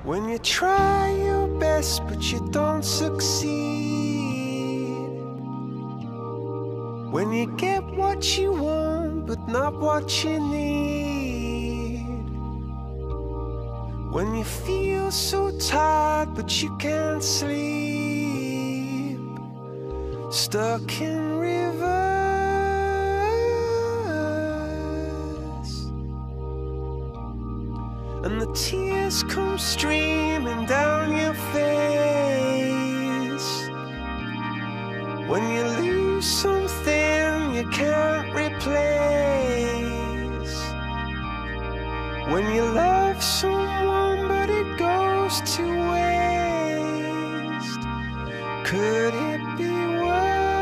When you try your best but you don't succeed. When you get what you want but not what you need. When you feel so tired but you can't sleep. Stuck in rivers. And the tears come streaming down your face. When you lose something you can't replace. When you love someone but it goes to waste. Could it be worse?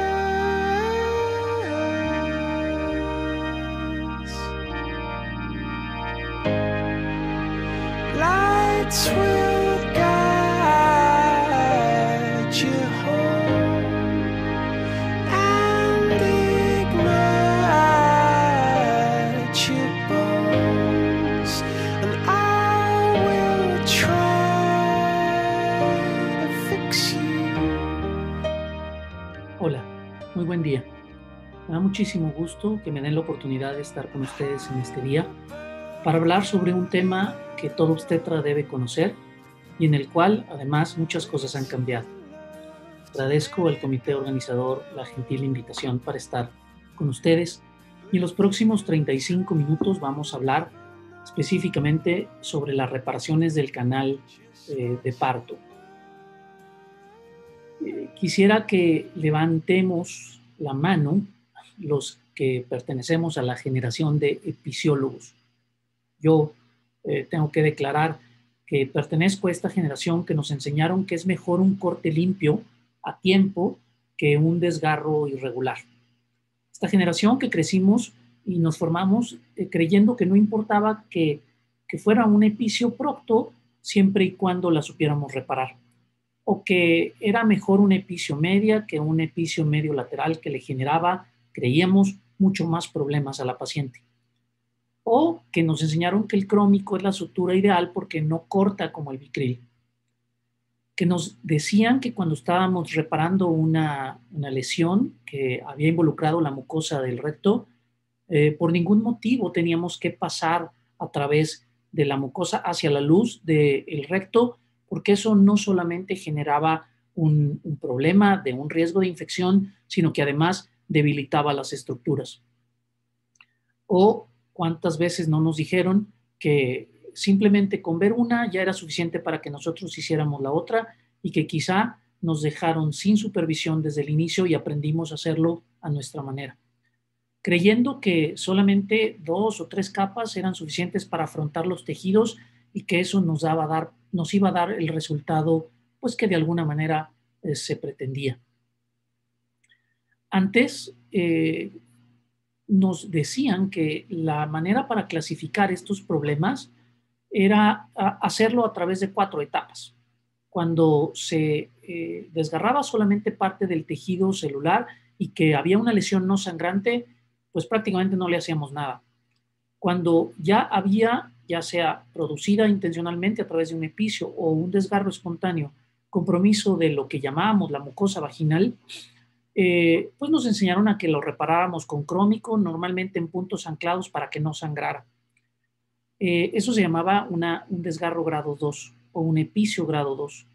Lights will guide you home and ignite your bones, and I will try to fix you. Hola, muy buen día. Me da muchísimo gusto que me den la oportunidad de estar con ustedes en este día para hablar sobre un tema que todo obstetra debe conocer y en el cual además muchas cosas han cambiado. Agradezco al comité organizador la gentil invitación para estar con ustedes y en los próximos 35 minutos vamos a hablar específicamente sobre las reparaciones del canal de parto. Quisiera que levantemos la mano los que pertenecemos a la generación de episiólogos. Yo tengo que declarar que pertenezco a esta generación que nos enseñaron que es mejor un corte limpio a tiempo que un desgarro irregular. Esta generación que crecimos y nos formamos creyendo que no importaba que fuera un epicio procto siempre y cuando la supiéramos reparar, o que era mejor un epicio media que un epicio medio lateral que le generaba, creíamos, mucho más problemas a la paciente. O que nos enseñaron que el crómico es la sutura ideal porque no corta como el Vicryl. Que nos decían que cuando estábamos reparando una lesión que había involucrado la mucosa del recto, por ningún motivo teníamos que pasar a través de la mucosa hacia la luz del recto, porque eso no solamente generaba un problema de un riesgo de infección, sino que además debilitaba las estructuras. O cuántas veces no nos dijeron que simplemente con ver una ya era suficiente para que nosotros hiciéramos la otra y que quizá nos dejaron sin supervisión desde el inicio y aprendimos a hacerlo a nuestra manera, creyendo que solamente 2 o 3 capas eran suficientes para afrontar los tejidos y que eso nos iba a dar el resultado pues que de alguna manera se pretendía. Antes nos decían que la manera para clasificar estos problemas era hacerlo a través de 4 etapas. Cuando se desgarraba solamente parte del tejido celular y que había una lesión no sangrante, pues prácticamente no le hacíamos nada. Cuando ya había, ya sea producida intencionalmente a través de un epicio o un desgarro espontáneo, compromiso de lo que llamábamos la mucosa vaginal, pues nos enseñaron a que lo reparáramos con crómico, normalmente en puntos anclados para que no sangrara. Eso se llamaba un desgarro grado 2 o un epicio grado 2.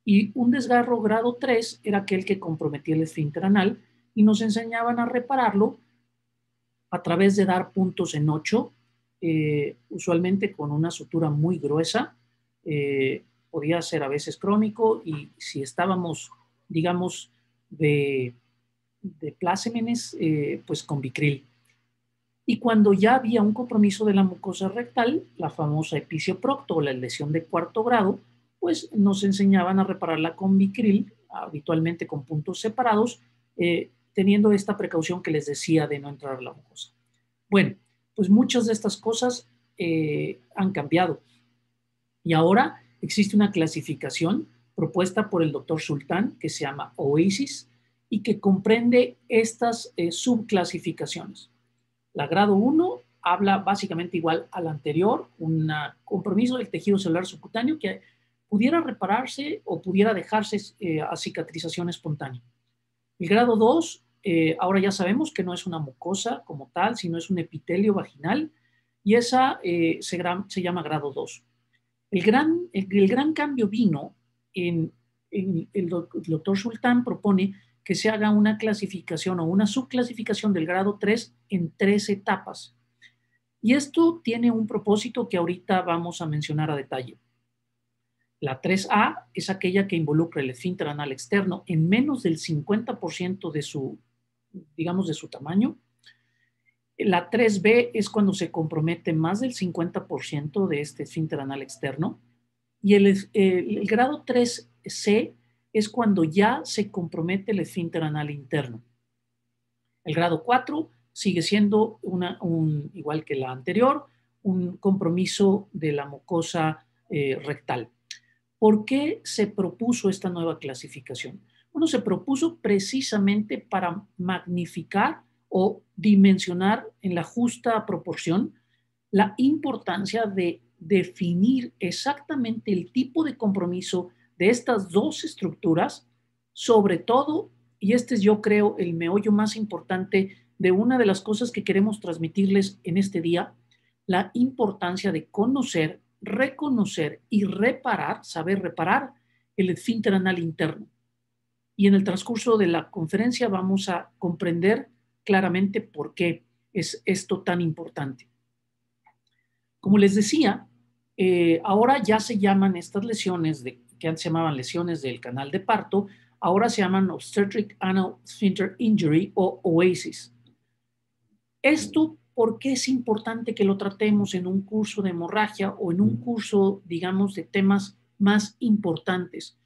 Y un desgarro grado 3 era aquel que comprometía el esfínter anal y nos enseñaban a repararlo a través de dar puntos en 8, usualmente con una sutura muy gruesa. Podía ser a veces crómico y si estábamos, digamos, de plácemenes, pues con Vicryl. Y cuando ya había un compromiso de la mucosa rectal, la famosa epicio procto o la lesión de 4º grado, pues nos enseñaban a repararla con Vicryl, habitualmente con puntos separados, teniendo esta precaución que les decía de no entrar a la mucosa. Bueno, pues muchas de estas cosas han cambiado. Y ahora existe una clasificación propuesta por el doctor Sultán que se llama OASIS y que comprende estas subclasificaciones. La grado 1 habla básicamente igual a la anterior, un compromiso del tejido celular subcutáneo que pudiera repararse o pudiera dejarse a cicatrización espontánea. El grado 2, ahora ya sabemos que no es una mucosa como tal, sino es un epitelio vaginal, y esa se llama grado 2. El gran cambio vino el doctor Sultán propone que se haga una clasificación o una subclasificación del grado 3 en 3 etapas. Y esto tiene un propósito que ahorita vamos a mencionar a detalle. La 3A es aquella que involucra el esfínter anal externo en menos del 50% de su, digamos, de su tamaño. La 3B es cuando se compromete más del 50% de este esfínter anal externo. Y el grado 3C es cuando ya se compromete el esfínter anal interno. El grado 4 sigue siendo igual que la anterior, un compromiso de la mucosa rectal. ¿Por qué se propuso esta nueva clasificación? Bueno, se propuso precisamente para magnificar o dimensionar en la justa proporción la importancia de definir exactamente el tipo de compromiso de estas dos estructuras, sobre todo, y este es yo creo el meollo más importante de una de las cosas que queremos transmitirles en este día, la importancia de conocer, reconocer y reparar, saber reparar el esfínter anal interno. Y en el transcurso de la conferencia vamos a comprender claramente por qué es esto tan importante. Como les decía, ahora ya se llaman estas lesiones, que antes se llamaban lesiones del canal de parto, ahora se llaman Obstetric Anal Sphincter Injury o OASIS. Esto, ¿por qué es importante que lo tratemos en un curso de hemorragia o en un curso, digamos, de temas más importantes?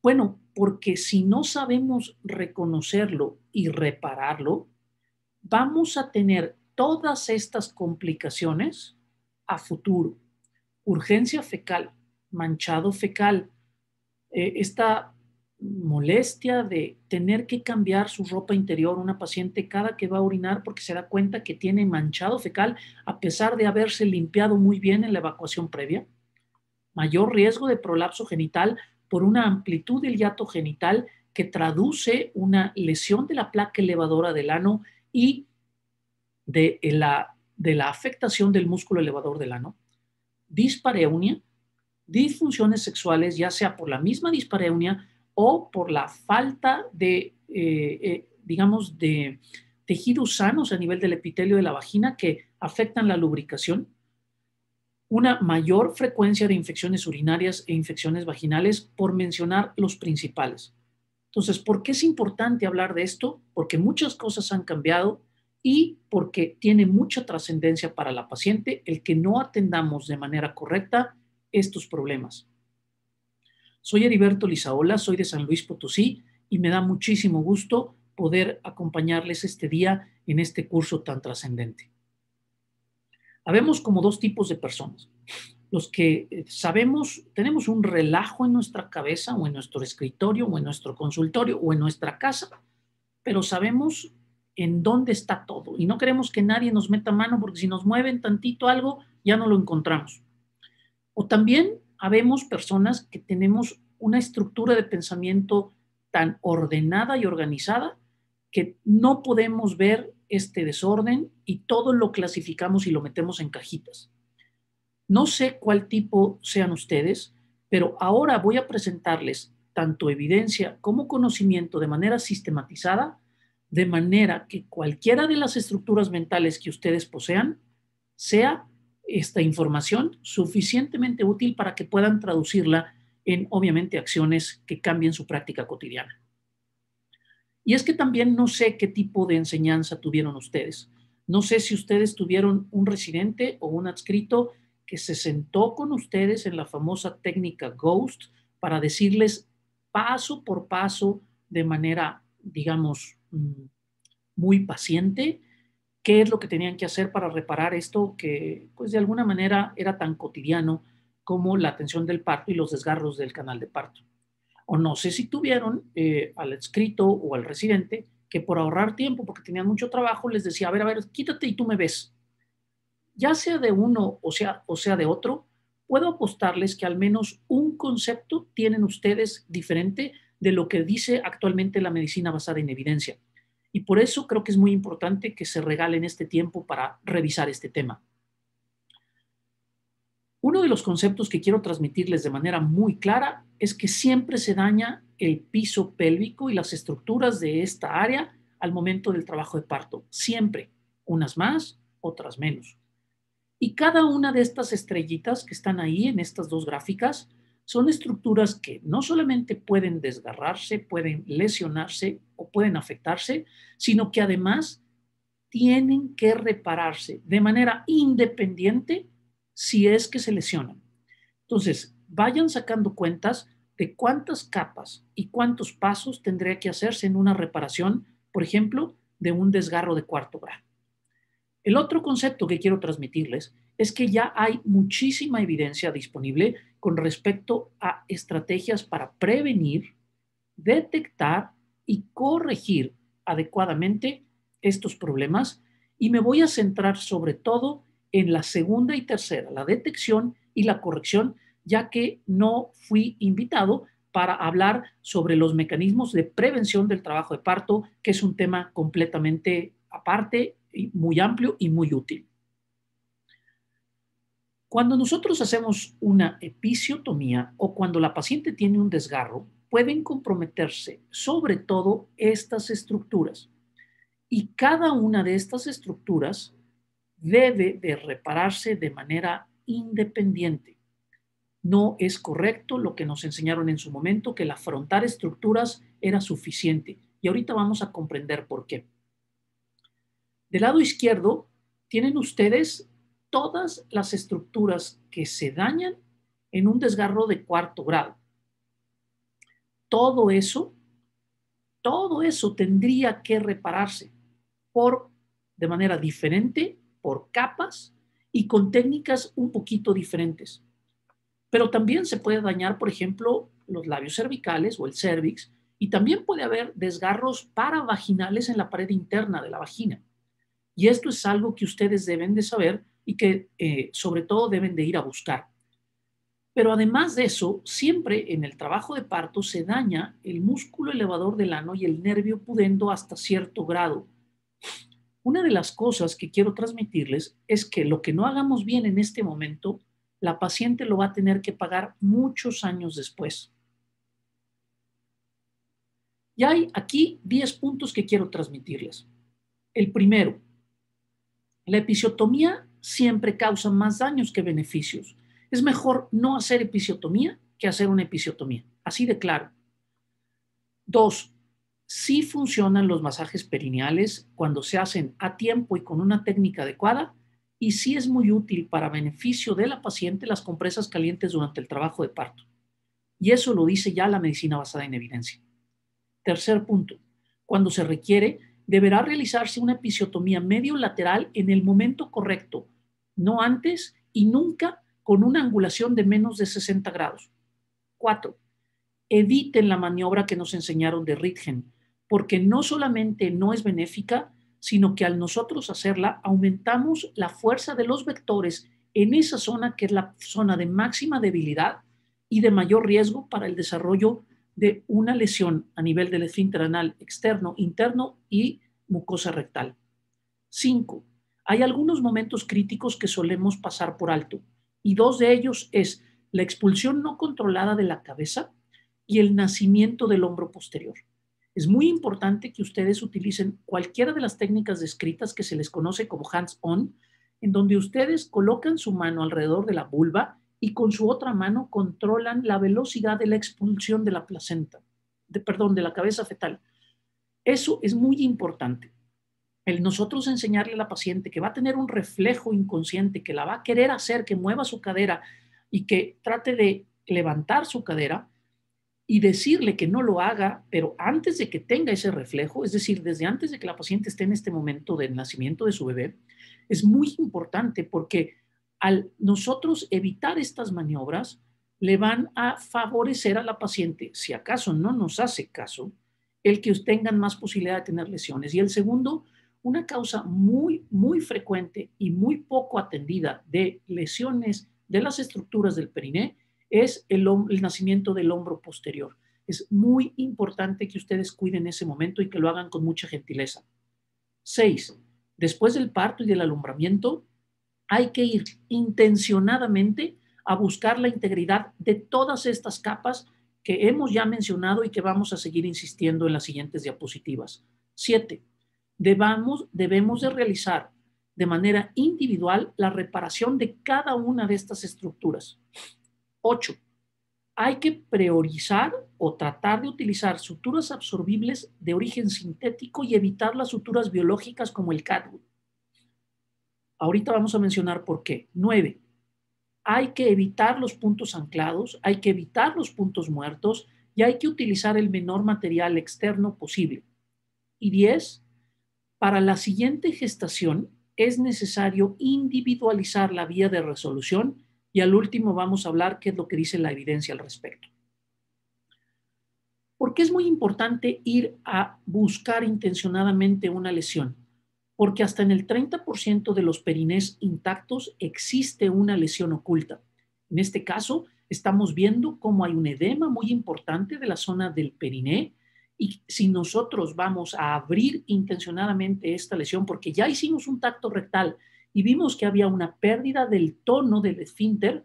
Bueno, porque si no sabemos reconocerlo y repararlo, vamos a tener todas estas complicaciones a futuro. Urgencia fecal, manchado fecal, esta molestia de tener que cambiar su ropa interior una paciente cada que va a orinar porque se da cuenta que tiene manchado fecal a pesar de haberse limpiado muy bien en la evacuación previa. Mayor riesgo de prolapso genital por una amplitud del hiato genital que traduce una lesión de la placa elevadora del ano y de la afectación del músculo elevador del ano. Dispareunia, disfunciones sexuales, ya sea por la misma dispareunia o por la falta de, digamos, de tejidos sanos a nivel del epitelio de la vagina que afectan la lubricación. Una mayor frecuencia de infecciones urinarias e infecciones vaginales, por mencionar los principales. Entonces, ¿por qué es importante hablar de esto? Porque muchas cosas han cambiado y porque tiene mucha trascendencia para la paciente el que no atendamos de manera correcta estos problemas. Soy Heriberto Lizaola, soy de San Luis Potosí y me da muchísimo gusto poder acompañarles este día en este curso tan trascendente. Habemos como dos tipos de personas. Los que sabemos, tenemos un relajo en nuestra cabeza o en nuestro escritorio o en nuestro consultorio o en nuestra casa, pero sabemos en dónde está todo y no queremos que nadie nos meta mano porque si nos mueven tantito algo ya no lo encontramos. O también habemos personas que tenemos una estructura de pensamiento tan ordenada y organizada que no podemos ver este desorden y todo lo clasificamos y lo metemos en cajitas. No sé cuál tipo sean ustedes, pero ahora voy a presentarles tanto evidencia como conocimiento de manera sistematizada, de manera que cualquiera de las estructuras mentales que ustedes posean sea esta información suficientemente útil para que puedan traducirla en, obviamente, acciones que cambien su práctica cotidiana. Y es que también no sé qué tipo de enseñanza tuvieron ustedes. No sé si ustedes tuvieron un residente o un adscrito que se sentó con ustedes en la famosa técnica GHOST para decirles paso por paso, de manera, digamos, muy paciente, qué es lo que tenían que hacer para reparar esto que, pues, de alguna manera era tan cotidiano como la atención del parto y los desgarros del canal de parto. O no sé si tuvieron al adscrito o al residente que por ahorrar tiempo, porque tenían mucho trabajo, les decía, a ver, quítate y tú me ves. Ya sea de uno o sea de otro, puedo apostarles que al menos un un concepto tienen ustedes diferente de lo que dice actualmente la medicina basada en evidencia. Y por eso creo que es muy importante que se regalen este tiempo para revisar este tema. Uno de los conceptos que quiero transmitirles de manera muy clara es que siempre se daña el piso pélvico y las estructuras de esta área al momento del trabajo de parto. Siempre, unas más, otras menos. Y cada una de estas estrellitas que están ahí en estas dos gráficas son estructuras que no solamente pueden desgarrarse, pueden lesionarse o pueden afectarse, sino que además tienen que repararse de manera independiente si es que se lesionan. Entonces, vayan sacando cuentas de cuántas capas y cuántos pasos tendría que hacerse en una reparación, por ejemplo, de un desgarro de cuarto grado. El otro concepto que quiero transmitirles es que ya hay muchísima evidencia disponible con respecto a estrategias para prevenir, detectar y corregir adecuadamente estos problemas, y me voy a centrar sobre todo en la segunda y tercera, la detección y la corrección, ya que no fui invitado para hablar sobre los mecanismos de prevención del trabajo de parto, que es un tema completamente aparte, muy amplio y muy útil. Cuando nosotros hacemos una episiotomía o cuando la paciente tiene un desgarro, pueden comprometerse sobre todo estas estructuras. Y cada una de estas estructuras debe de repararse de manera independiente. No es correcto lo que nos enseñaron en su momento, que el afrontar estructuras era suficiente. Y ahorita vamos a comprender por qué. Del lado izquierdo tienen ustedes todas las estructuras que se dañan en un desgarro de cuarto grado. Todo eso tendría que repararse de manera diferente, por capas y con técnicas un poquito diferentes. Pero también se puede dañar, por ejemplo, los labios cervicales o el cérvix, y también puede haber desgarros paravaginales en la pared interna de la vagina. Y esto es algo que ustedes deben de saber y que sobre todo deben de ir a buscar. Pero además de eso, siempre en el trabajo de parto se daña el músculo elevador del ano y el nervio pudendo hasta cierto grado. Una de las cosas que quiero transmitirles es que lo que no hagamos bien en este momento, la paciente lo va a tener que pagar muchos años después. Y hay aquí 10 puntos que quiero transmitirles. El primero, la episiotomía siempre causa más daños que beneficios. Es mejor no hacer episiotomía que hacer una episiotomía. Así de claro. 2. Sí funcionan los masajes perineales cuando se hacen a tiempo y con una técnica adecuada, y sí es muy útil para beneficio de la paciente las compresas calientes durante el trabajo de parto. Y eso lo dice ya la medicina basada en evidencia. Tercer punto. Cuando se requiere, deberá realizarse una episiotomía medio lateral en el momento correcto, no antes y nunca con una angulación de menos de 60 grados. 4. Eviten la maniobra que nos enseñaron de Ritgen, porque no solamente no es benéfica, sino que al nosotros hacerla aumentamos la fuerza de los vectores en esa zona que es la zona de máxima debilidad y de mayor riesgo para el desarrollo de una lesión a nivel del esfínter anal externo, interno y mucosa rectal. 5. Hay algunos momentos críticos que solemos pasar por alto, y dos de ellos es la expulsión no controlada de la cabeza y el nacimiento del hombro posterior. Es muy importante que ustedes utilicen cualquiera de las técnicas descritas que se les conoce como hands-on, en donde ustedes colocan su mano alrededor de la vulva y con su otra mano controlan la velocidad de la expulsión de la placenta, de la cabeza fetal. Eso es muy importante. El nosotros enseñarle a la paciente que va a tener un reflejo inconsciente, que la va a querer hacer que mueva su cadera y que trate de levantar su cadera, y decirle que no lo haga, pero antes de que tenga ese reflejo, es decir, desde antes de que la paciente esté en este momento del nacimiento de su bebé, es muy importante porque al nosotros evitar estas maniobras, le van a favorecer a la paciente, si acaso no nos hace caso, el que tengan más posibilidad de tener lesiones. Y el segundo, una causa muy, muy frecuente y muy poco atendida de lesiones de las estructuras del periné es el nacimiento del hombro posterior. Es muy importante que ustedes cuiden ese momento y que lo hagan con mucha gentileza. 6. Después del parto y del alumbramiento, hay que ir intencionadamente a buscar la integridad de todas estas capas que hemos ya mencionado y que vamos a seguir insistiendo en las siguientes diapositivas. 7. Debemos de realizar de manera individual la reparación de cada una de estas estructuras. 8. Hay que priorizar o tratar de utilizar suturas absorbibles de origen sintético y evitar las suturas biológicas como el catgut. Ahorita vamos a mencionar por qué. 9. Hay que evitar los puntos anclados, hay que evitar los puntos muertos y hay que utilizar el menor material externo posible. Y 10. Para la siguiente gestación es necesario individualizar la vía de resolución y al último vamos a hablar qué es lo que dice la evidencia al respecto. ¿Por qué es muy importante ir a buscar intencionadamente una lesión? Porque hasta en el 30% de los perinés intactos existe una lesión oculta. En este caso, estamos viendo cómo hay un edema muy importante de la zona del periné y si nosotros vamos a abrir intencionadamente esta lesión, porque ya hicimos un tacto rectal y vimos que había una pérdida del tono del esfínter,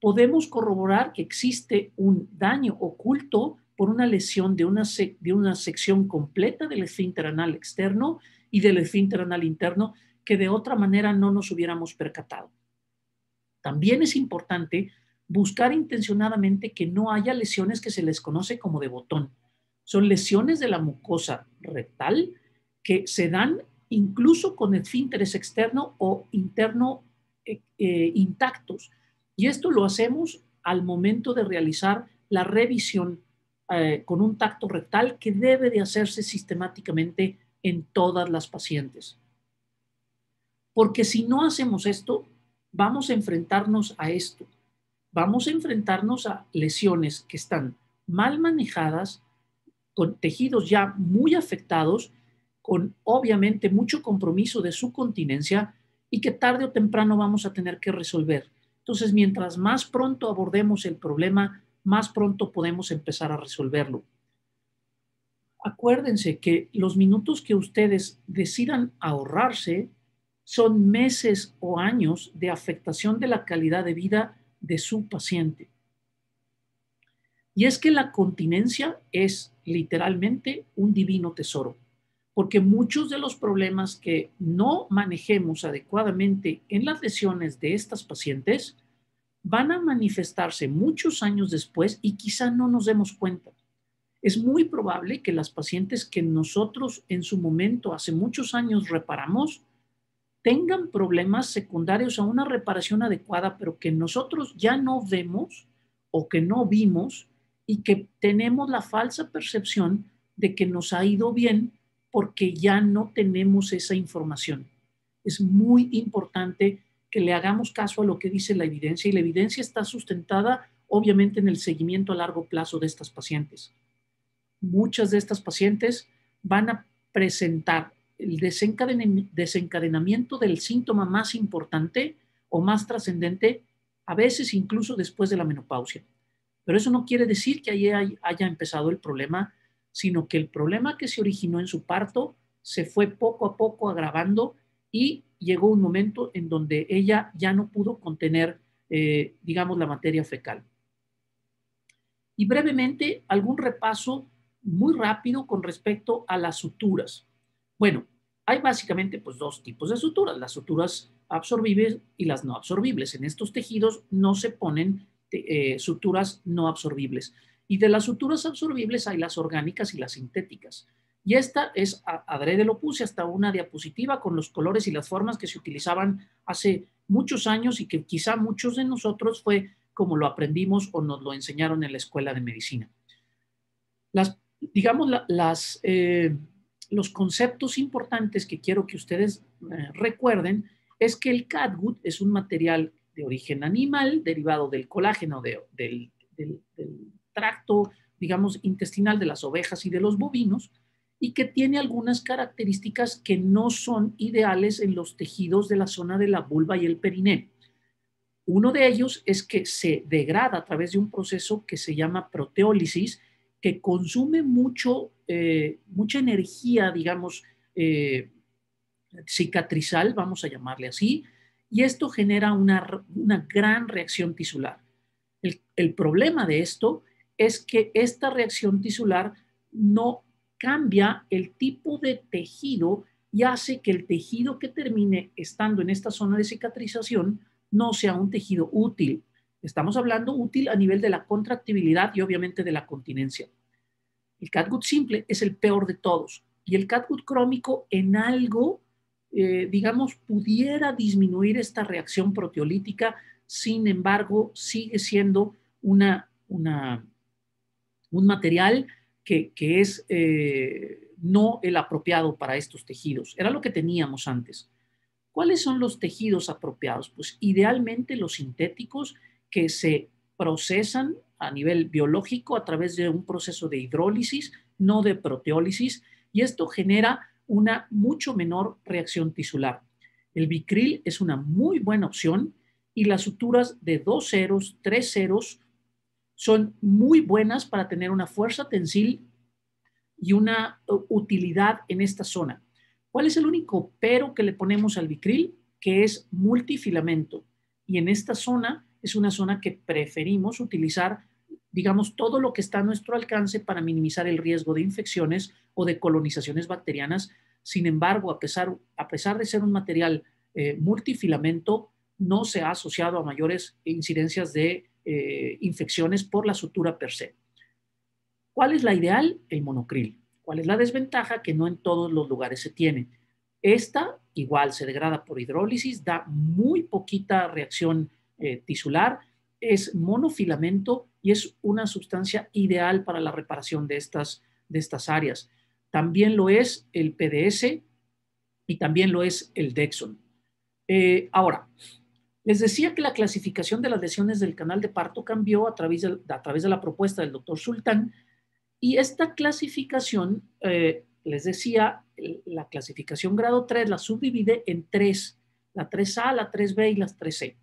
podemos corroborar que existe un daño oculto por una lesión de una sección completa del esfínter anal externo y del esfínter anal interno que de otra manera no nos hubiéramos percatado. También es importante buscar intencionadamente que no haya lesiones que se les conoce como de botón. Son lesiones de la mucosa rectal que se dan incluso con esfínteres externo o interno intactos. Y esto lo hacemos al momento de realizar la revisión con un tacto rectal que debe de hacerse sistemáticamente en todas las pacientes. Porque si no hacemos esto, vamos a enfrentarnos a esto. Vamos a enfrentarnos a lesiones que están mal manejadas, con tejidos ya muy afectados, con obviamente mucho compromiso de su continencia y que tarde o temprano vamos a tener que resolver. Entonces, mientras más pronto abordemos el problema, más pronto podemos empezar a resolverlo. Acuérdense que los minutos que ustedes decidan ahorrarse son meses o años de afectación de la calidad de vida de su paciente. Y es que la continencia es literalmente un divino tesoro, porque muchos de los problemas que no manejemos adecuadamente en las lesiones de estas pacientes van a manifestarse muchos años después y quizá no nos demos cuenta. Es muy probable que las pacientes que nosotros en su momento hace muchos años reparamos tengan problemas secundarios a una reparación adecuada, pero que nosotros ya no vemos o que no vimos y que tenemos la falsa percepción de que nos ha ido bien porque ya no tenemos esa información. Es muy importante que le hagamos caso a lo que dice la evidencia y la evidencia está sustentada obviamente en el seguimiento a largo plazo de estas pacientes. Muchas de estas pacientes van a presentar el desencadenamiento del síntoma más importante o más trascendente, a veces incluso después de la menopausia. Pero eso no quiere decir que ahí haya empezado el problema, sino que el problema que se originó en su parto se fue poco a poco agravando y llegó un momento en donde ella ya no pudo contener, digamos, la materia fecal. Y brevemente, algún repaso muy rápido con respecto a las suturas. Bueno, hay básicamente pues dos tipos de suturas, las suturas absorbibles y las no absorbibles. En estos tejidos no se ponen suturas no absorbibles. Y de las suturas absorbibles hay las orgánicas y las sintéticas. Y esta es, adrede lo puse hasta una diapositiva con los colores y las formas que se utilizaban hace muchos años y que quizá muchos de nosotros fue como lo aprendimos o nos lo enseñaron en la escuela de medicina. Los conceptos importantes que quiero que ustedes recuerden es que el catgut es un material de origen animal derivado del colágeno del tracto, digamos, intestinal de las ovejas y de los bovinos y que tiene algunas características que no son ideales en los tejidos de la zona de la vulva y el periné. Uno de ellos es que se degrada a través de un proceso que se llama proteólisis, que consume mucha energía, digamos, cicatrizal, vamos a llamarle así, y esto genera una gran reacción tisular. El problema de esto es que esta reacción tisular no cambia el tipo de tejido y hace que el tejido que termine estando en esta zona de cicatrización no sea un tejido útil. Estamos hablando útil a nivel de la contractibilidad y obviamente de la continencia. El catgut simple es el peor de todos y el catgut crómico en algo, digamos, pudiera disminuir esta reacción proteolítica. Sin embargo, sigue siendo un material que es no el apropiado para estos tejidos. Era lo que teníamos antes. ¿Cuáles son los tejidos apropiados? Pues idealmente los sintéticos que se procesan a nivel biológico a través de un proceso de hidrólisis, no de proteólisis, y esto genera una mucho menor reacción tisular. El Vicryl es una muy buena opción y las suturas de 2 ceros, 3 ceros son muy buenas para tener una fuerza tensil y una utilidad en esta zona. ¿Cuál es el único pero que le ponemos al Vicryl? Que es multifilamento. Y en esta zona es una zona que preferimos utilizar, digamos, todo lo que está a nuestro alcance para minimizar el riesgo de infecciones o de colonizaciones bacterianas. Sin embargo, a pesar de ser un material multifilamento, no se ha asociado a mayores incidencias de infecciones por la sutura per se. ¿Cuál es la ideal? El monocril. ¿Cuál es la desventaja? Que no en todos los lugares se tiene. Esta igual se degrada por hidrólisis, da muy poquita reacción tisular, es monofilamento y es una sustancia ideal para la reparación de estas áreas. También lo es el PDS y también lo es el Dexon. Ahora, les decía que la clasificación de las lesiones del canal de parto cambió a través de la propuesta del doctor Sultán. Y esta clasificación, les decía, la clasificación grado 3 la subdivide en 3, la 3A, la 3B y las 3C.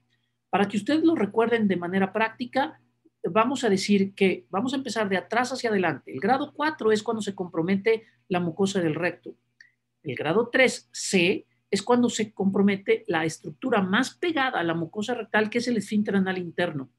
Para que ustedes lo recuerden de manera práctica, vamos a decir que vamos a empezar de atrás hacia adelante. El grado 4 es cuando se compromete la mucosa del recto. El grado 3C es cuando se compromete la estructura más pegada a la mucosa rectal, que es el esfínter anal interno.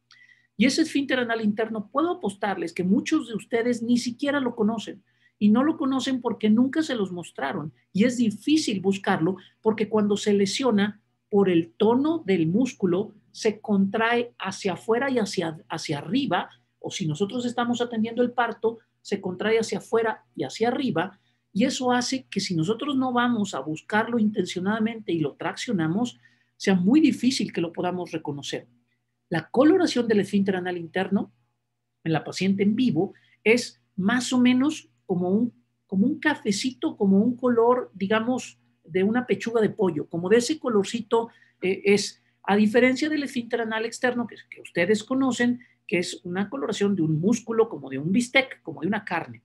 Y ese esfínter anal interno, puedo apostarles que muchos de ustedes ni siquiera lo conocen. Y no lo conocen porque nunca se los mostraron. Y es difícil buscarlo porque cuando se lesiona por el tono del músculo, se contrae hacia afuera y hacia arriba. O si nosotros estamos atendiendo el parto, se contrae hacia afuera y hacia arriba. Y eso hace que si nosotros no vamos a buscarlo intencionadamente y lo traccionamos, sea muy difícil que lo podamos reconocer. La coloración del esfínter anal interno en la paciente en vivo es más o menos como un cafecito, como un color, digamos, de una pechuga de pollo, como de ese colorcito es, a diferencia del esfínter anal externo que ustedes conocen, que es una coloración de un músculo, como de un bistec, como de una carne.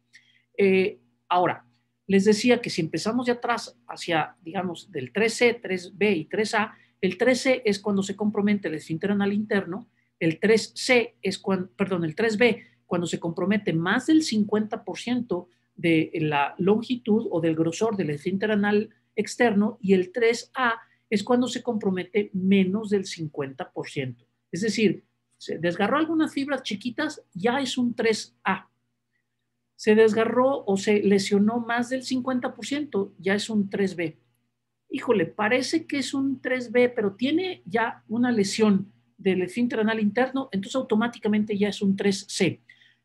Ahora, les decía que si empezamos de atrás hacia, digamos, del 3C, 3B y 3A, el 3C es cuando se compromete el esfínter anal interno, el 3C es cuando, perdón, el 3B cuando se compromete más del 50% de la longitud o del grosor del esfínter anal externo y el 3A es cuando se compromete menos del 50%. Es decir, se desgarró algunas fibras chiquitas, ya es un 3A. Se desgarró o se lesionó más del 50%, ya es un 3B. Híjole, parece que es un 3B, pero tiene ya una lesión del esfínter anal interno, entonces automáticamente ya es un 3C.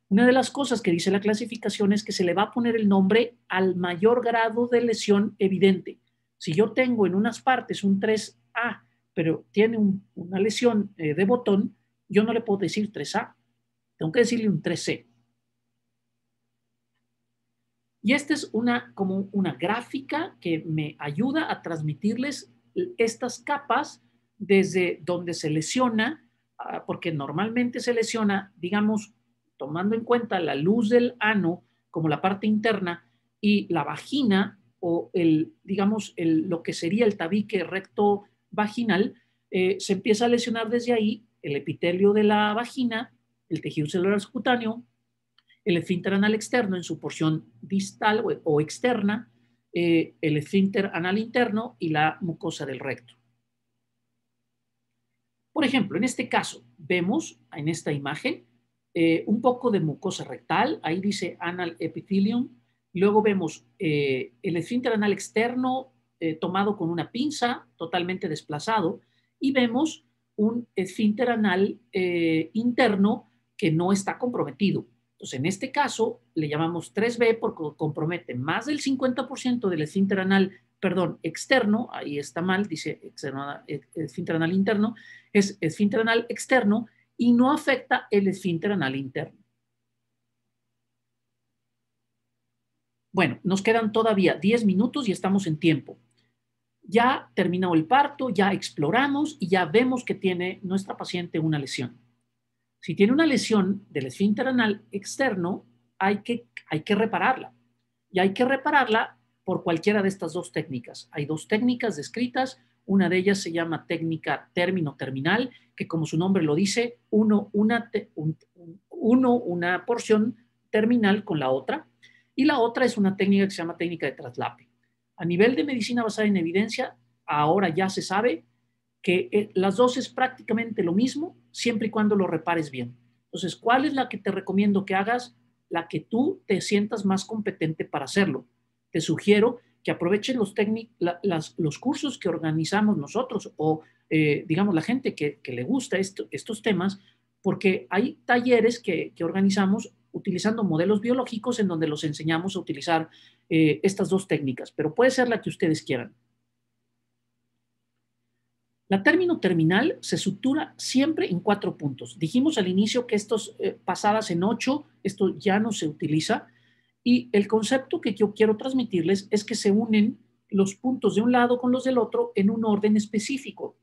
Una de las cosas que dice la clasificación es que se le va a poner el nombre al mayor grado de lesión evidente. Si yo tengo en unas partes un 3A, pero tiene una lesión de botón, yo no le puedo decir 3A, tengo que decirle un 3C. Y esta es como una gráfica que me ayuda a transmitirles estas capas desde donde se lesiona, porque normalmente se lesiona, digamos, tomando en cuenta la luz del ano como la parte interna y la vagina o digamos, lo que sería el tabique recto vaginal, se empieza a lesionar desde ahí el epitelio de la vagina, el tejido celular subcutáneo, el esfínter anal externo en su porción distal o externa, el esfínter anal interno y la mucosa del recto. Por ejemplo, en este caso, vemos en esta imagen un poco de mucosa rectal, ahí dice anal epithelium, luego vemos el esfínter anal externo tomado con una pinza, totalmente desplazado, y vemos un esfínter anal interno que no está comprometido. Entonces, en este caso, le llamamos 3B porque compromete más del 50% del esfínter anal, perdón, externo, ahí está mal, dice esfínter anal interno, es esfínter anal externo y no afecta el esfínter anal interno. Bueno, nos quedan todavía 10 minutos y estamos en tiempo. Ya terminó el parto, ya exploramos y ya vemos que tiene nuestra paciente una lesión. Si tiene una lesión del esfínter anal externo, hay que repararla. Y hay que repararla por cualquiera de estas dos técnicas. Hay dos técnicas descritas. Una de ellas se llama técnica término-terminal, que como su nombre lo dice, una porción terminal con la otra. Y la otra es una técnica que se llama técnica de traslape. A nivel de medicina basada en evidencia, ahora ya se sabe que las dos es prácticamente lo mismo, siempre y cuando lo repares bien. Entonces, ¿cuál es la que te recomiendo que hagas? La que tú te sientas más competente para hacerlo. Te sugiero que aprovechen los cursos que organizamos nosotros o, digamos, la gente que le gusta estos temas, porque hay talleres que organizamos utilizando modelos biológicos en donde los enseñamos a utilizar estas dos técnicas, pero puede ser la que ustedes quieran. La término terminal se sutura siempre en 4 puntos. Dijimos al inicio que estos pasadas en 8, esto ya no se utiliza. Y el concepto que yo quiero transmitirles es que se unen los puntos de un lado con los del otro en un orden específico.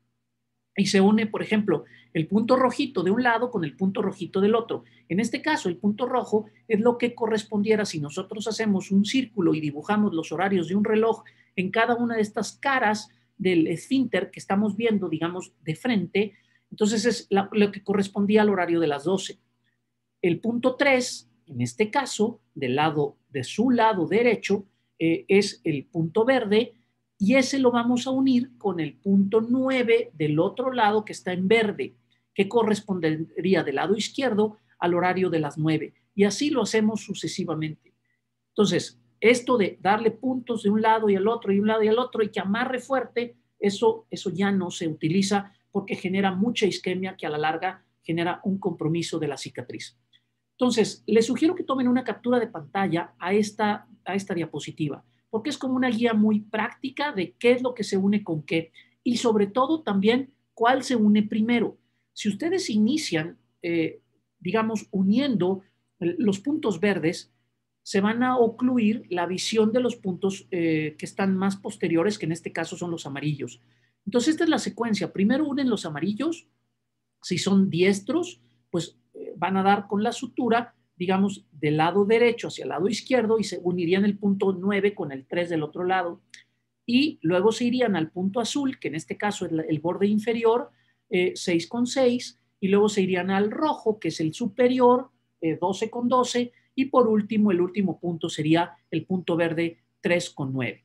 Y se une, por ejemplo, el punto rojito de un lado con el punto rojito del otro. En este caso, el punto rojo es lo que correspondiera si nosotros hacemos un círculo y dibujamos los horarios de un reloj en cada una de estas caras del esfínter que estamos viendo, digamos, de frente. Entonces es lo que correspondía al horario de las 12. El punto 3, en este caso, de su lado derecho, es el punto verde, y ese lo vamos a unir con el punto 9 del otro lado que está en verde, que correspondería del lado izquierdo al horario de las 9. Y así lo hacemos sucesivamente. Entonces, esto de darle puntos de un lado y al otro y un lado y al otro y que amarre fuerte, eso ya no se utiliza porque genera mucha isquemia que a la larga genera un compromiso de la cicatriz. Entonces, les sugiero que tomen una captura de pantalla a esta diapositiva, porque es como una guía muy práctica de qué es lo que se une con qué y sobre todo también cuál se une primero. Si ustedes inician, digamos, uniendo los puntos verdes, se van a ocluir la visión de los puntos que están más posteriores, que en este caso son los amarillos. Entonces, esta es la secuencia. Primero unen los amarillos. Si son diestros, pues van a dar con la sutura, digamos, del lado derecho hacia el lado izquierdo y se unirían el punto 9 con el 3 del otro lado. Y luego se irían al punto azul, que en este caso es el borde inferior, 6 con 6, y luego se irían al rojo, que es el superior, 12 con 12, y por último, el último punto sería el punto verde 3 con 9.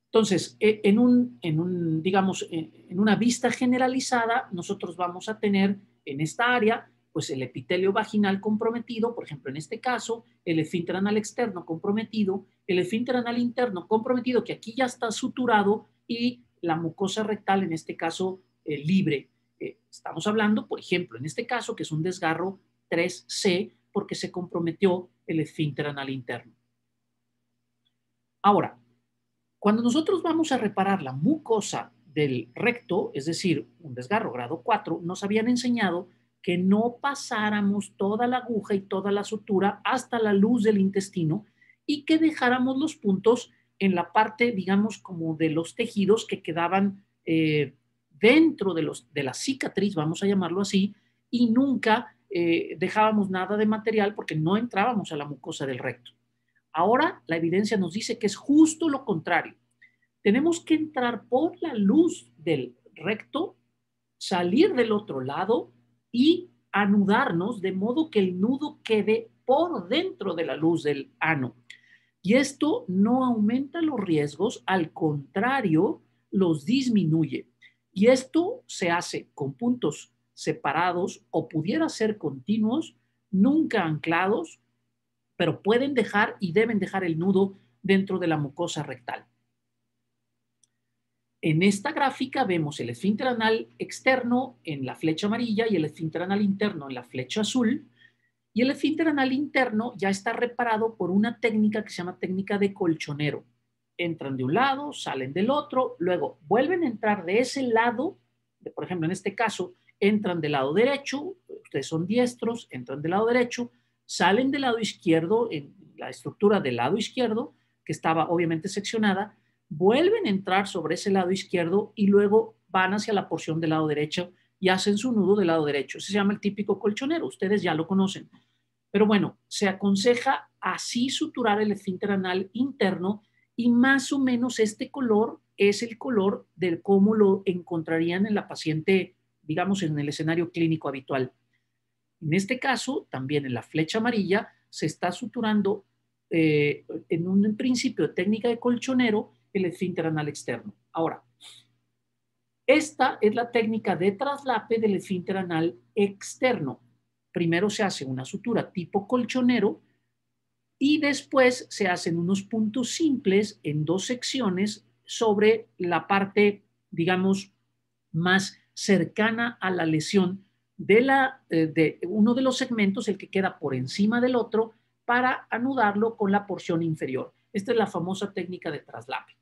Entonces, digamos, en una vista generalizada, nosotros vamos a tener en esta área, pues el epitelio vaginal comprometido, por ejemplo, en este caso, el esfínter anal externo comprometido, el esfínter anal interno comprometido, que aquí ya está suturado, y la mucosa rectal, en este caso, libre. Estamos hablando, por ejemplo, en este caso, que es un desgarro 3C, porque se comprometió el esfínter anal interno. Ahora, cuando nosotros vamos a reparar la mucosa del recto, es decir, un desgarro grado 4, nos habían enseñado que no pasáramos toda la aguja y toda la sutura hasta la luz del intestino y que dejáramos los puntos en la parte, digamos, como de los tejidos que quedaban dentro de la cicatriz, vamos a llamarlo así, y nunca dejábamos nada de material porque no entrábamos a la mucosa del recto. Ahora la evidencia nos dice que es justo lo contrario. Tenemos que entrar por la luz del recto, salir del otro lado y anudarnos de modo que el nudo quede por dentro de la luz del ano. Y esto no aumenta los riesgos, al contrario, los disminuye. Y esto se hace con puntos separados o pudiera ser continuos, nunca anclados, pero pueden dejar y deben dejar el nudo dentro de la mucosa rectal. En esta gráfica vemos el esfínter anal externo en la flecha amarilla y el esfínter anal interno en la flecha azul. Y el esfínter anal interno ya está reparado por una técnica que se llama técnica de colchonero. Entran de un lado, salen del otro, luego vuelven a entrar de ese lado, por ejemplo, en este caso, entran del lado derecho, ustedes son diestros, entran del lado derecho, salen del lado izquierdo, en la estructura del lado izquierdo, que estaba obviamente seccionada, vuelven a entrar sobre ese lado izquierdo y luego van hacia la porción del lado derecho y hacen su nudo del lado derecho. Ese se llama el típico colchonero, ustedes ya lo conocen. Pero bueno, se aconseja así suturar el esfínter anal interno y más o menos este color es el color de cómo lo encontrarían en la paciente, digamos, en el escenario clínico habitual. En este caso, también en la flecha amarilla, se está suturando en un principio de técnica de colchonero el esfínter anal externo. Ahora, esta es la técnica de traslape del esfínter anal externo. Primero se hace una sutura tipo colchonero y después se hacen unos puntos simples en dos secciones sobre la parte, digamos, más cercana a la lesión de uno de los segmentos, el que queda por encima del otro, para anudarlo con la porción inferior. Esta es la famosa técnica de traslape.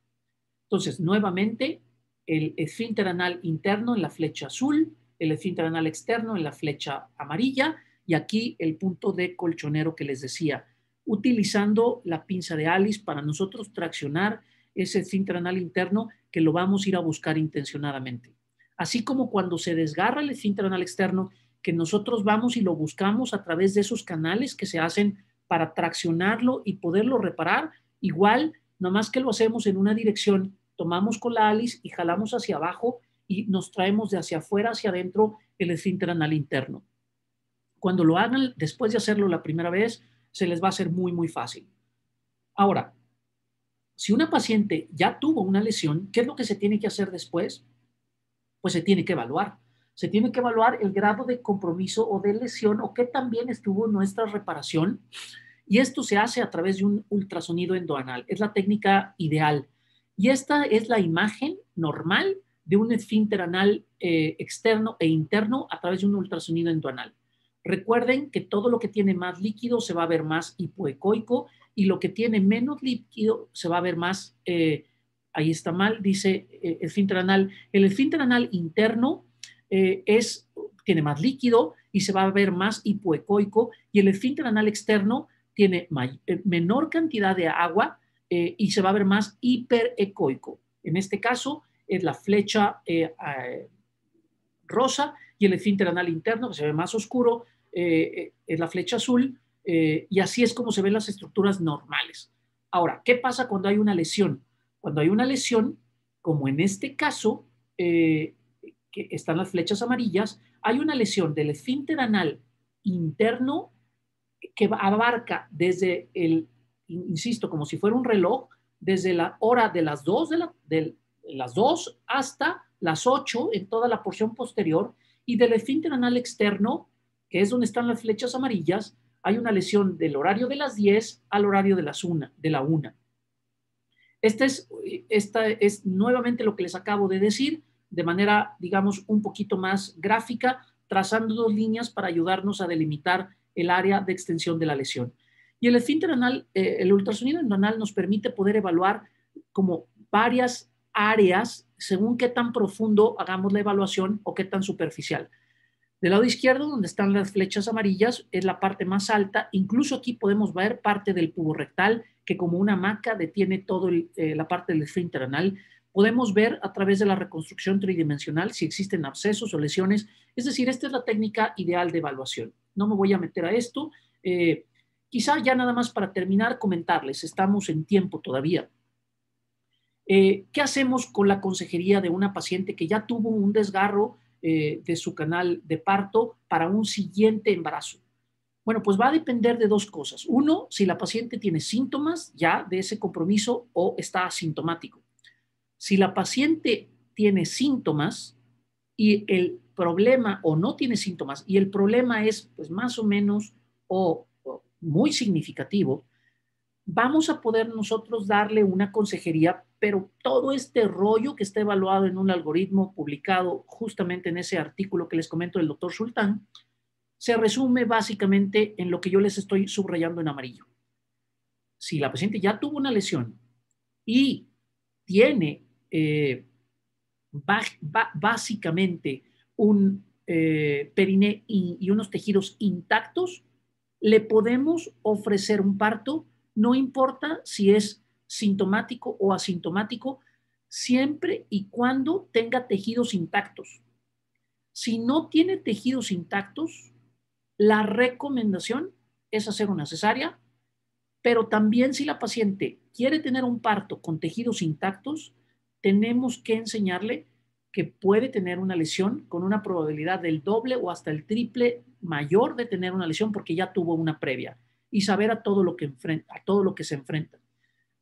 Entonces, nuevamente, el esfínter anal interno en la flecha azul, el esfínter anal externo en la flecha amarilla y aquí el punto de colchonero que les decía, utilizando la pinza de Alice para nosotros traccionar ese esfínter anal interno que lo vamos a ir a buscar intencionadamente. Así como cuando se desgarra el esfínter anal externo, que nosotros vamos y lo buscamos a través de esos canales que se hacen para traccionarlo y poderlo reparar, igual, nomás que lo hacemos en una dirección, tomamos con la Alice y jalamos hacia abajo y nos traemos de hacia afuera hacia adentro el esfínter anal interno. Cuando lo hagan, después de hacerlo la primera vez, se les va a hacer muy, muy fácil. Ahora, si una paciente ya tuvo una lesión, ¿qué es lo que se tiene que hacer después? Pues se tiene que evaluar. Se tiene que evaluar el grado de compromiso o de lesión o qué tan bien estuvo nuestra reparación. Y esto se hace a través de un ultrasonido endoanal. Es la técnica ideal. Y esta es la imagen normal de un esfínter anal externo e interno a través de un ultrasonido endoanal. Recuerden que todo lo que tiene más líquido se va a ver más hipoecoico y lo que tiene menos líquido se va a ver más, ahí está mal, dice esfínter anal. El esfínter anal interno tiene más líquido y se va a ver más hipoecoico y el esfínter anal externo tiene menor cantidad de agua y se va a ver más hiperecoico. En este caso es la flecha rosa y el esfínter anal interno que se ve más oscuro es la flecha azul y así es como se ven las estructuras normales. Ahora, ¿qué pasa cuando hay una lesión? Cuando hay una lesión, como en este caso, que están las flechas amarillas, hay una lesión del esfínter anal interno que abarca desde el, insisto, como si fuera un reloj, desde la hora de las 2, las 2 hasta las 8 en toda la porción posterior, y del esfínter anal externo, que es donde están las flechas amarillas, hay una lesión del horario de las 10 al horario de la 1. Esta es nuevamente lo que les acabo de decir, de manera, digamos, un poquito más gráfica, trazando dos líneas para ayudarnos a delimitar el área de extensión de la lesión. Y el esfínter anal, el ultrasonido endoanal nos permite poder evaluar como varias áreas según qué tan profundo hagamos la evaluación o qué tan superficial. Del lado izquierdo, donde están las flechas amarillas, es la parte más alta. Incluso aquí podemos ver parte del tubo rectal que como una hamaca detiene toda la parte del esfínter anal. Podemos ver a través de la reconstrucción tridimensional si existen abscesos o lesiones. Es decir, esta es la técnica ideal de evaluación. No me voy a meter a esto. Quizá ya nada más para terminar, comentarles, estamos en tiempo todavía. ¿Qué hacemos con la consejería de una paciente que ya tuvo un desgarro de su canal de parto para un siguiente embarazo? Bueno, pues va a depender de dos cosas. Uno, si la paciente tiene síntomas ya de ese compromiso o está asintomático. Si la paciente tiene síntomas y el problema, o no tiene síntomas, y el problema es pues más o menos o muy significativo, vamos a poder nosotros darle una consejería, pero todo este rollo que está evaluado en un algoritmo publicado justamente en ese artículo que les comento del doctor Sultán, se resume básicamente en lo que yo les estoy subrayando en amarillo. Si la paciente ya tuvo una lesión y tiene básicamente un periné y unos tejidos intactos, le podemos ofrecer un parto, no importa si es sintomático o asintomático, siempre y cuando tenga tejidos intactos. Si no tiene tejidos intactos, la recomendación es hacer una cesárea, pero también si la paciente quiere tener un parto con tejidos intactos, tenemos que enseñarle que puede tener una lesión con una probabilidad del doble o hasta el triple mayor de tener una lesión porque ya tuvo una previa y saber a todo lo que se enfrenta.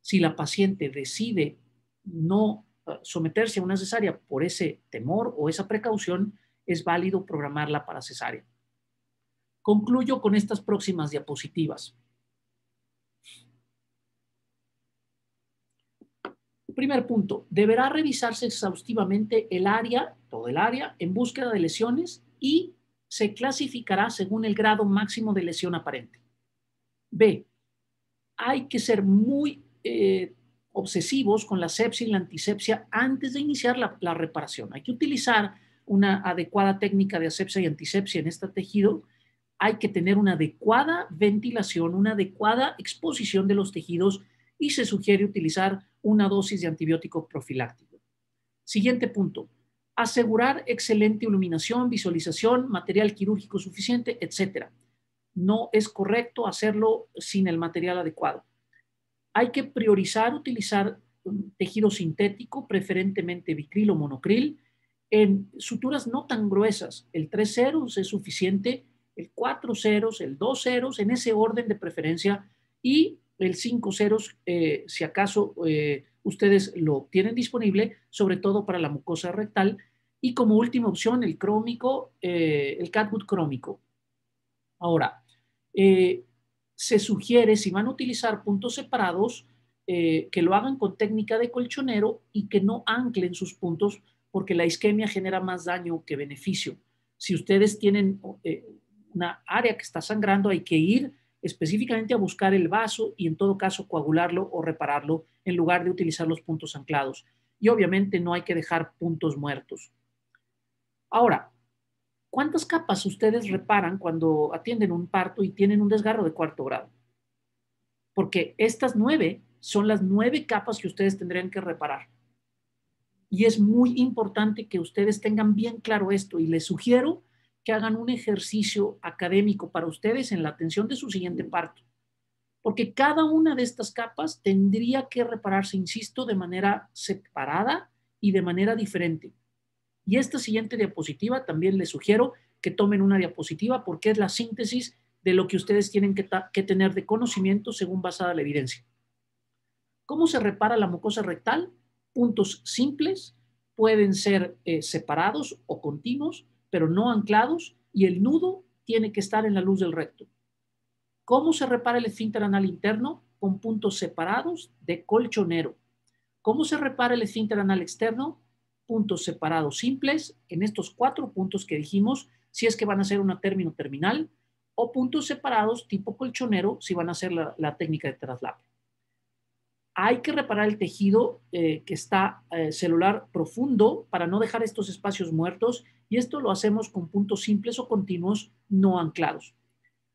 Si la paciente decide no someterse a una cesárea por ese temor o esa precaución, es válido programarla para cesárea. Concluyo con estas próximas diapositivas. Primer punto, deberá revisarse exhaustivamente el área, todo el área, en búsqueda de lesiones y se clasificará según el grado máximo de lesión aparente. B, hay que ser muy obsesivos con la sepsia y la antisepsia antes de iniciar la reparación. Hay que utilizar una adecuada técnica de asepsia y antisepsia en este tejido. Hay que tener una adecuada ventilación, una adecuada exposición de los tejidos y se sugiere utilizar una dosis de antibiótico profiláctico. Siguiente punto, asegurar excelente iluminación, visualización, material quirúrgico suficiente, etc. No es correcto hacerlo sin el material adecuado. Hay que priorizar utilizar tejido sintético, preferentemente vicril o monocril, en suturas no tan gruesas. El 3 ceros es suficiente, el 4 ceros, el 2 ceros, en ese orden de preferencia, y el 5 ceros, si acaso ustedes lo tienen disponible, sobre todo para la mucosa rectal, y como última opción, el crómico, el catgut crómico. Ahora, se sugiere, si van a utilizar puntos separados, que lo hagan con técnica de colchonero y que no anclen sus puntos, porque la isquemia genera más daño que beneficio. Si ustedes tienen una área que está sangrando, hay que ir específicamente a buscar el vaso y en todo caso coagularlo o repararlo en lugar de utilizar los puntos anclados. Y obviamente no hay que dejar puntos muertos. Ahora, ¿cuántas capas ustedes reparan cuando atienden un parto y tienen un desgarro de 4º grado? Porque estas 9 son las 9 capas que ustedes tendrían que reparar. Y es muy importante que ustedes tengan bien claro esto y les sugiero que hagan un ejercicio académico para ustedes en la atención de su siguiente parto. Porque cada una de estas capas tendría que repararse, insisto, de manera separada y de manera diferente. Y esta siguiente diapositiva también les sugiero que tomen una diapositiva porque es la síntesis de lo que ustedes tienen que tener de conocimiento según basada la evidencia. ¿Cómo se repara la mucosa rectal? Puntos simples, pueden ser separados o continuos, pero no anclados, y el nudo tiene que estar en la luz del recto. ¿Cómo se repara el esfínter anal interno? Con puntos separados de colchonero. ¿Cómo se repara el esfínter anal externo? Puntos separados simples en estos 4 puntos que dijimos, si es que van a hacer una término terminal, o puntos separados tipo colchonero si van a hacer la técnica de traslape. Hay que reparar el tejido que está celular profundo para no dejar estos espacios muertos, y esto lo hacemos con puntos simples o continuos no anclados.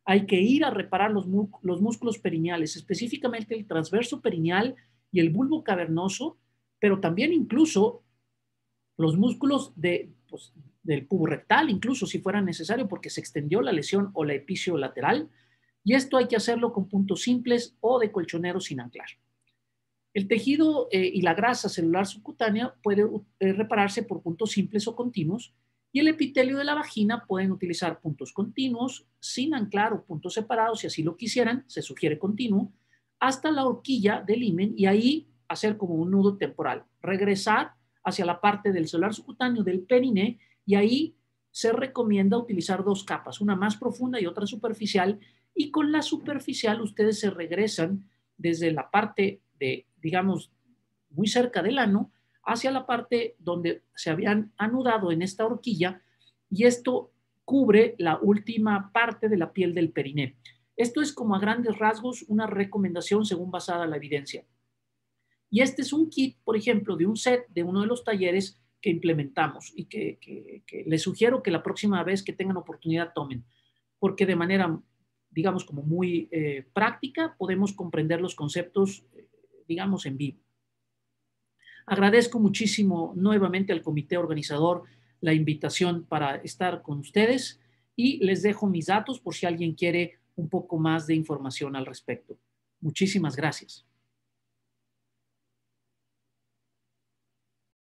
Hay que ir a reparar los músculos perineales, específicamente el transverso perineal y el bulbo cavernoso, pero también incluso los músculos del pubo rectal, incluso si fuera necesario porque se extendió la lesión o la epicio lateral, y esto hay que hacerlo con puntos simples o de colchonero sin anclar. El tejido y la grasa celular subcutánea puede repararse por puntos simples o continuos, y el epitelio de la vagina pueden utilizar puntos continuos, sin anclar o puntos separados, si así lo quisieran, se sugiere continuo, hasta la horquilla del himen y ahí hacer como un nudo temporal, regresar hacia la parte del celular subcutáneo del periné y ahí se recomienda utilizar dos capas, una más profunda y otra superficial, y con la superficial ustedes se regresan desde la parte de, digamos, muy cerca del ano, hacia la parte donde se habían anudado en esta horquilla, y esto cubre la última parte de la piel del periné. Esto es como a grandes rasgos una recomendación según basada en la evidencia. Y este es un kit, por ejemplo, de un set de uno de los talleres que implementamos y que les sugiero que la próxima vez que tengan oportunidad tomen, porque de manera, digamos, como muy práctica podemos comprender los conceptos, digamos, en vivo. Agradezco muchísimo nuevamente al comité organizador la invitación para estar con ustedes y les dejo mis datos por si alguien quiere un poco más de información al respecto. Muchísimas gracias.